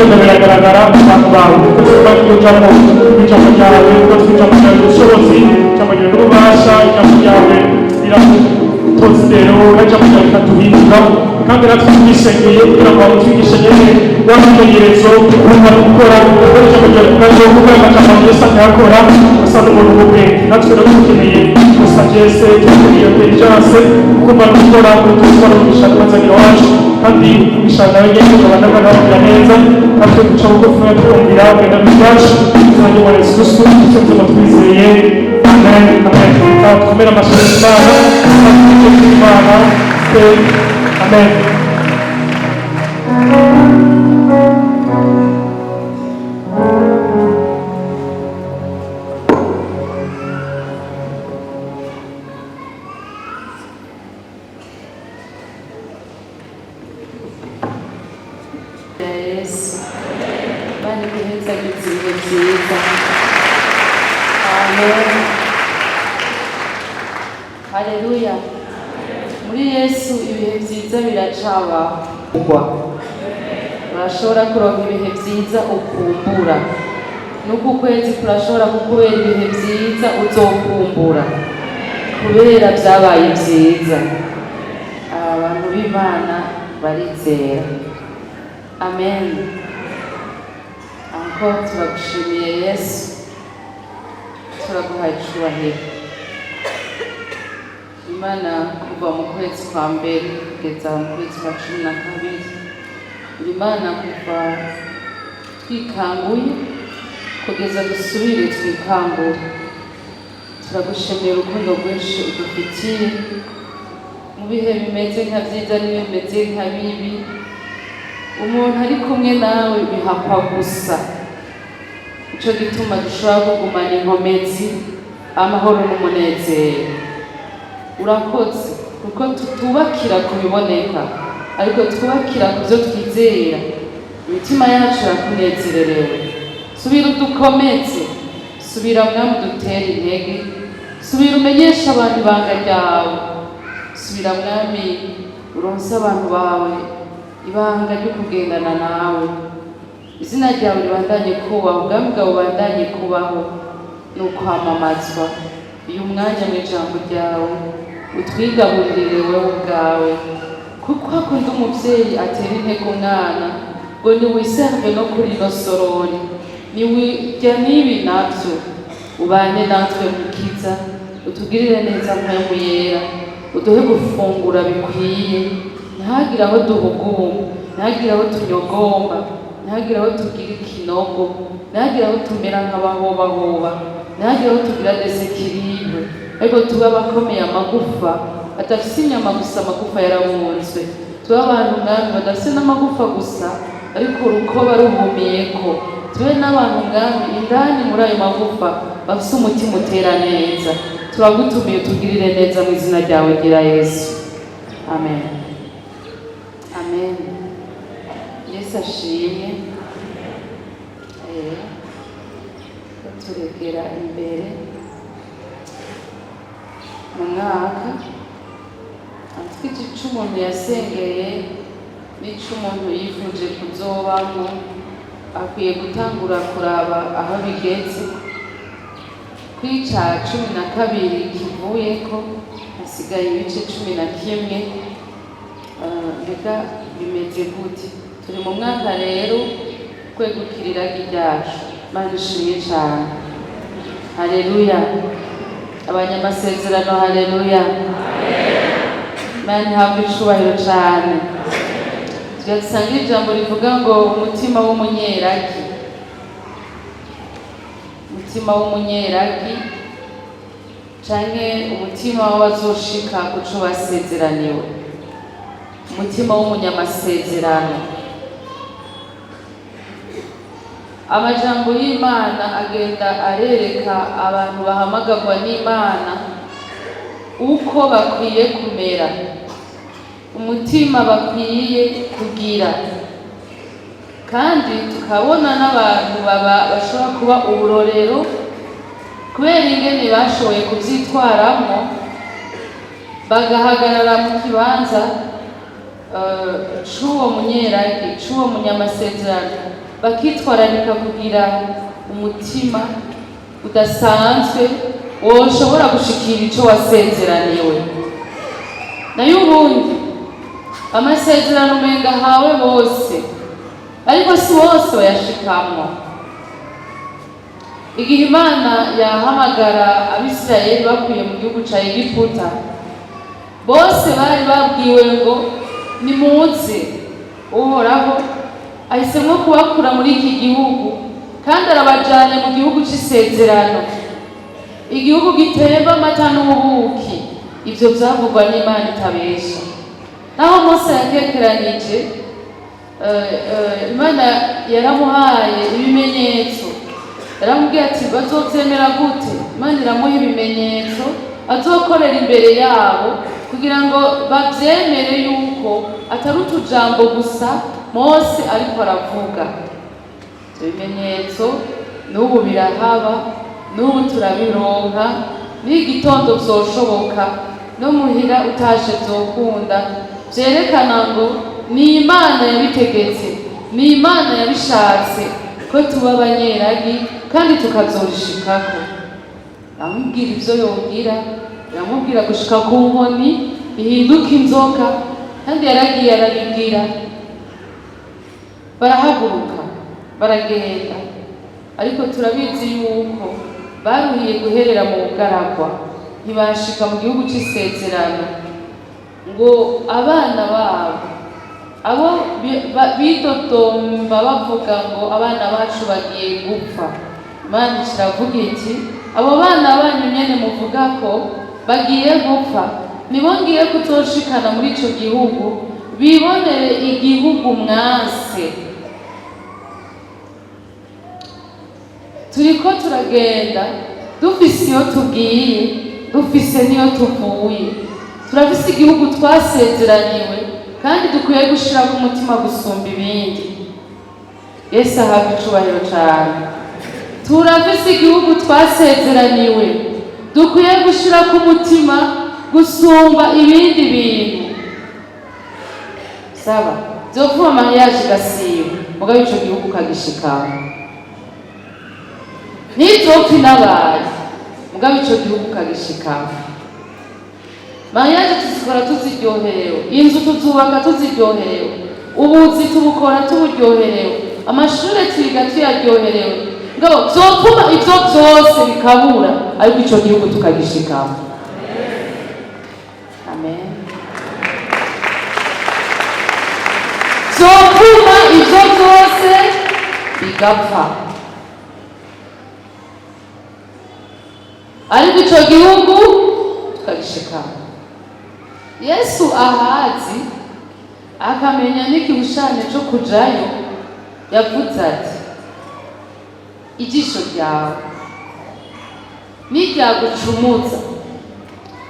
biragaragara abantu bawe kuko ijambo ryawe kuko ijambo ryawe ubushobozi ijambo ryawe n'ububasha ijambo ryawe riratotse rero ijambo ryawe rikatuhindura kandi natwe twisengeye kugira ngo twigishe neza wamenyerezo kumva gukora ijambo ryawe kandi kuko amajambo yose akayakora asa n'umuntu w'ubwenge natwe rero dukeneye gusa Jese tukeneye intelligence kumva gukora gukora umushaka mazaniro wacu kandi bishaka nyine kubana n'abana neza natwe duca bugufi twumvira benda byacu kandi wa Yesu cyo twizeye amen amen tukomera amashuri y'Imana amen Haleluya. Muri Yesu ibihe byiza biracaba. Urashobora kuronka ibihe byiza ukumbura. Nuko ukwezi kurashobora kukubera ibihe byiza uzokumbura. Kubera byabaye byiza. Abantu b'Imana barizera. Amen. Encore turagushimiye Yesu. Turaguha icyubahiro. Imana kuva mu kwezi kwa mbere kugeza mu kwezi kwa 12 Imana kuva twikanguye kugeza dusubire twikangure turagushimira urukundo rwinshi udufitiye mu bihe bimeze nka byiza n'ibihe bimeze nka bibi umuntu ari kumwe nawe bihapfa gusa ico gituma dushobora kugumana inkomezi amahoro n'umunezero urakoze kuko tutubakira kubiboneka ariko twubakira kuvyo twizera imitima yacu irakunezererewe subira udukomeze subira mwami dutere intege subira umenyesha abantu ibanga ryawe subira mwami uronse abantu bawe ibanga ryo kugendana nawe izina ryawe ribandanye kubaho ubwami bwawe bubandanye kubaho n'ukwamamazwa uyu mwanya mu ijambo ryawe utwigaburire wowe ubwawe kuko akunda umuvyeyi atera intego umwana ngo niwiserve no kuri ino sorori niwirya n'ibi navyo ubane natwe mukiza utugirire neza mpemu yera uduhe gufungura bikwiye ntihagire aho duhuguma ntihagire aho tunyogomba ntihagire aho tugira ikinogo ntihagire aho tumera nk'abahobahoba ntihagire aho tugira desekiribe ariko tuba abakomeye amagufa adafise inyama gusa amagufa yarabunzwe tuba abantu mwami badafise n'amagufa gusa ariko urukoba ruhumiyeko tube n'abantu mwami indani muri ayo magufa bafise umutima utera neza turagutumiye tugirire neza mu izina ryawe gira Yesu amen amen Yesu ashimye turegera imbere mu mwaka atwite ico umuntu yasengeye n'ico umuntu yifuje kuzobamwo akwiye gutangura kuraba aho bigeze kwica 12 kivuyeko hasigaye ibice 11 mbega bimeze gute turi mu mwaka rero kwegukirira ryacu Mana ushimye cyane haleluya abanyamasezerano haleluya Mana habwe icubahiro cyane tugasanga ijambo rivuga ngo umutima w'umunyeraki canke umutima w'abazoshika kuco basezeraniwe umutima w'umunyamasezerano amajambo y'Imana agenda arereka abantu bahamagarwa n'Imana uko bakwiye kumera umutima bakwiye kugira kandi tukabona n'abantu bashobora kuba uburorero kubera ingene bashoboye kuvyitwaramwo bagahagarara mu kibanza c'uwo munyeraki c'uwo munyamasezerano bakitwararika kugira umutima udasanzwe woshobora gushikira ico wasezeraniwe. Nayo ubundi amasezerano umenga hawe bose, ariko si bose bayashikamwo. Igihe Imana yahamagara Abisirayeli bakuye mu gihugu ca Egiputa, bose bari babwiwe ngo nimuze, Uhoraho ahisemwo kubakura muri iki gihugu kandi arabajanye mu gihugu c'isezerano, igihugu gitemba amata n'ubuki. Ivyo vyavugwa n'Imana itabesha. Naho Mose yakekeranije, Imana yaramuhaye ibimenyetso, yaramubwiye ati bazovyemera gute? Imana iramuha ibimenyetso azokorera imbere yabo kugira ngo bavyemere yuko atari utujambo gusa Mose ariko aravuga. Ivyo bimenyetso n'ubu birahaba, n'ubu turabironka, n'igitondo vyoshoboka, no muhira utashe vyokunda, vyerekana ngo ni Imana yabitegetse, ni Imana yabishatse ko tuba abanyeragi kandi tukazorishikako. Aramubwira ivyo yogira, aramubwira gushika ku nkoni ihinduka inzoka, kandi yaragiye arabibwira. Barahaguruka baragenda, ariko turabizi yuko baruhiye guherera mu bugaragwa, ntibashika mu gihugu c'isezerano. Ngo abana babo abo bidodomba bavuga ngo abana bacu bagiye gupfa, Imana iravuga iti abo bana banyu nyene muvuga ko bagiye gupfa nibo ngiye kuzoshikana muri ico gihugu, bibonere igihugu mwase. Turiko turagenda dufise iyo tugiye, dufise niyo tuvuye. Turafise igihugu twasezeraniwe kandi dukwiye gushira ku mutima gusumba ibindi. Yesu ahabwa icubahiro cane. Turafise igihugu twasezeraniwe dukwiye gushira ku mutima gusumba ibindi bintu. Saba vyovuma mariage igasiba, mugabo ico gihugu ukagishikana. Nizopfa inabaye, mugabo ico gihugu ukagishikana. Mariage tuzikora tuziryoherewe, inzu tuzubaka tuziryoherewe, ubuzi tubukora tuburyoherewe, amashure twiga tuyaryoherewe. Ngabo vyopfuma ivyo vyose bikabura, ariko ico gihugu tukagishikana. Amen. Vyopfuma ivyo vyose bigapfa, ariko ico gihugu tukagishikana. Yesu ahazi akamenya n'ikibushane co kujayo, yavuze ati ijisho ryawe niryagucumuza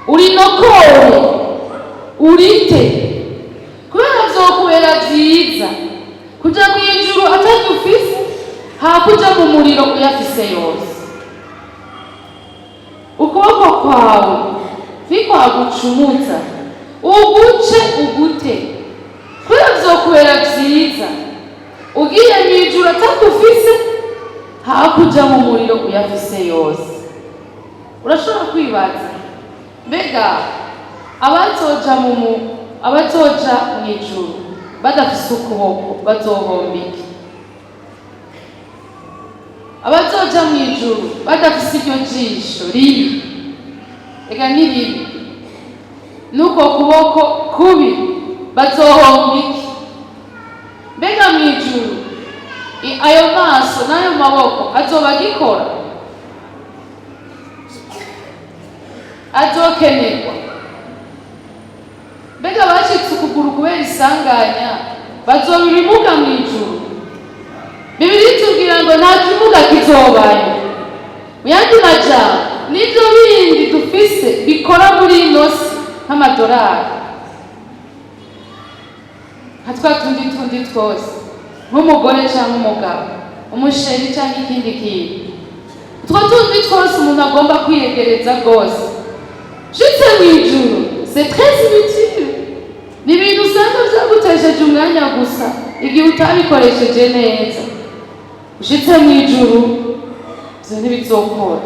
urinokore urite, kubera vyokubera vyiza kuja mw'ijuru atagufise, hakuja mu muriro uyafise yose. Ukuboko kwawe nikwagucumuza uguce ugute, kubera vyokubera vyiza ugiye mw'ijuru atagufise, hakuja mu muriro uyafise yose. Urashobora kwibaza, mbega abazoja mw'ijuru badafise ukuboko bazohomba iki? Abazoja mw'ijuru badafise iryo jisho ribi, ega ni ribi, nuko kuboko kubi bazohomba iki? Mbega mw'ijuru ayo maso n'ayo maboko azoba agikora? Azokenerwa? Mbega bacitse ukuguru kubera isanganya bazobirimuga mw'ijuru? Bibiliya itubwira ngo nta kimuga kizobayo. Mu yandi majambo, n'ivyo bindi dufise bikora muri ino si nk'amadolari, nka twa tundi twose, nk'umugore canke umugabo, umusheri canke ikindi kintu, utwo tundi twose umuntu agomba kwiyegereza rwose. Shitse mw'ijuru, c'est très inutile. Ni ibintu usanga vyagutesheje umwanya gusa igihe utabikoresheje neza. ushitse mu ijuru ivyo ntibizokora.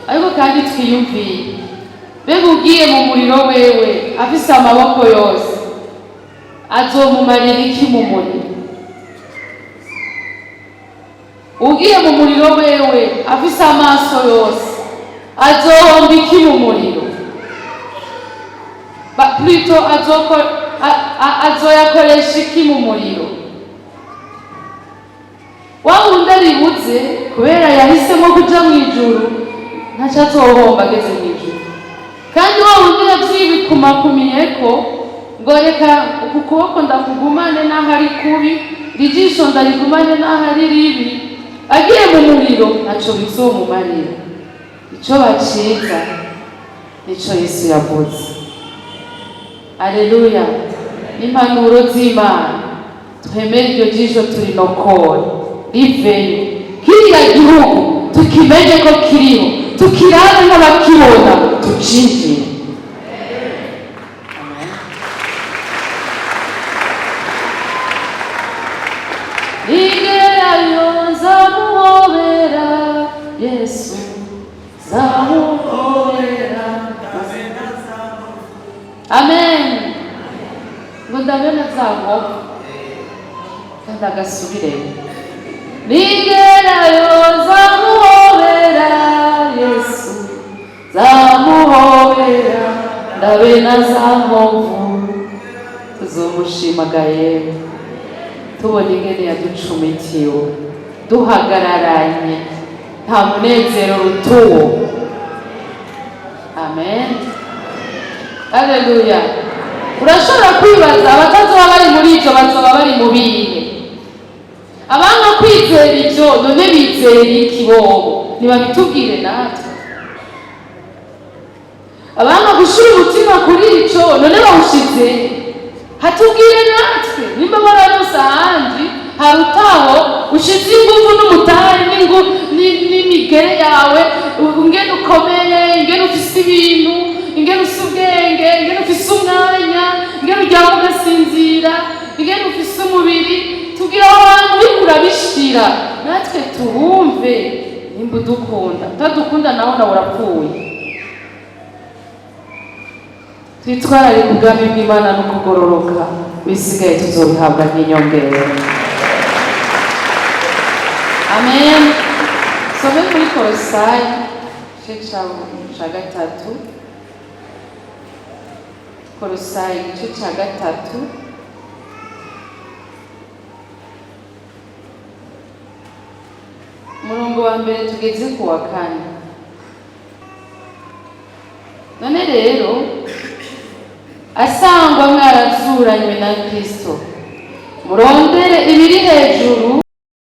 Ariko kandi twiyumviye, mbega ugiye mu muriro wewe afise amaboko yose azomumarira iki mu muriro? Ugiye mu muriro wewe afise amaso yose azohomba iki mu muriro? Plutôt azoyakoresha iki mu muriro? Wa wundi aribuze kubera yahisemo kuja mu ijuru ntaco azohomba ageze mu ijuru. Kandi wa wundi yavyibikumakumiyeko ngo reka uku kuboko ndakugumane n'aho ari kubi, ijisho ndarigumane n'aho ari ribi, agiye mu muriro ntaco bizomumarira. Ico baciza nico Yesu yavuze. Aleluya. Impanuro z'Imana twemere iryo jisho turinokore riveyo, kiriya gihugu tukimenye ko kiriho, tukirabe nk'abakibona tucinjire. Nigerayo nzamuhobera Yesu, nzamuhobera. Amen. Ngo ndabona zango kandi agasubiremo. Nigerayo nzamuhobera Yesu, nzamuhobera ndabena zankovu. Tuzomushima yewe tubona ingene yaducumitiwe, duhagararanye, nta munezero rutuwo. Amen. Haleluya. Urashobora kwibaza abatazoba bari muri ivyo bazoba bari mu bihe? Abanga kwizera ivyo none bizera iki bobo? Nibabitubwire natwe. Abanga gushira umutima kuri ico none bawushize hatubwire natwe. Nimba bararonse ahandi harutaho ushize inguvu n'umutari n'imigere yawe, ingene ukomeye, ingene ufise ibintu, ingene ufise ubwenge, ingene ufise umwanya, ingene uryama ugasinzira, ingene ufise umubiri, tugira aho hantu uriko urabishira natwe tuhumve. Nimba udukunda, utadukunda nawe nawe urapfuye. Twitwararike ubwami bw'Imana no kugororoka, bisigaye tuzobihabwa nk'inyongera. Amen. Some muri Kolosayi igice ca gatatu. Kolosayi igice ca gatatu umurongo wa mbere tugeze ku wa kane. None rero asangwa mwarazuranywe na Kristo, murondere ibiri hejuru